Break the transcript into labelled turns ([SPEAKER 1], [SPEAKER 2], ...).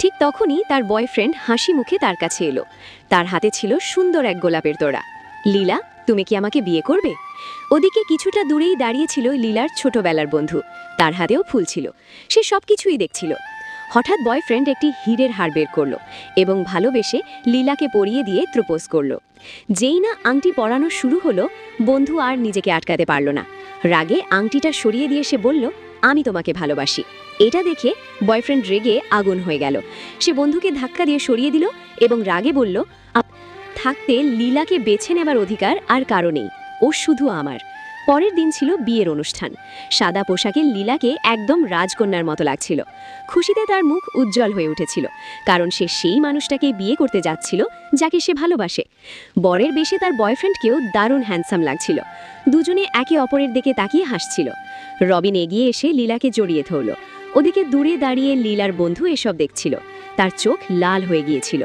[SPEAKER 1] ঠিক তখনই তার বয়ফ্রেন্ড হাসি মুখে তার কাছে এলো। তার হাতে ছিল সুন্দর এক গোলাপের তোড়া। লীলা, তুমি কি আমাকে বিয়ে করবে? ওদিকে কিছুটা দূরেই দাঁড়িয়েছিল লীলার ছোটবেলার বন্ধু। তার হাতেও ফুল ছিল। সে সবকিছুই দেখছিল। হঠাৎ বয়ফ্রেন্ড একটি হীরের হার বের করল এবং ভালোবেসে লীলাকে পরিয়ে দিয়ে প্রপোজ করল। যেই না আংটি পরানো শুরু হলো, বন্ধু আর নিজেকে আটকাতে পারল না। রাগে আংটিটা সরিয়ে দিয়ে সে বলল, আমি তোমাকে ভালোবাসি। এটা দেখে বয়ফ্রেন্ড রেগে আগুন হয়ে গেল। সে বন্ধুকে ধাক্কা দিয়ে সরিয়ে দিল এবং রাগে বলল, থাকতে লীলাকে বেছে নেবার অধিকার আর কারো নেই। ও শুধু আমার। পরের দিন ছিল বিয়ের অনুষ্ঠান। সাদা পোশাকে লীলাকে একদম রাজকন্যার মতো লাগছিল। খুশিতে তার মুখ উজ্জ্বল হয়ে উঠেছিল, কারণ সে সেই মানুষটাকে বিয়ে করতে যাচ্ছিল যাকে সে ভালোবাসে। বরের বেশে তার বয়ফ্রেন্ডকেও দারুণ হ্যান্ডসাম লাগছিল। দুজনে একে অপরের দিকে তাকিয়ে হাসছিল। রবিন এগিয়ে এসে লীলাকে জড়িয়ে ধরল। ওদিকে দূরে দাঁড়িয়ে লীলার বন্ধু এসব দেখছিল। তার চোখ লাল হয়ে গিয়েছিল।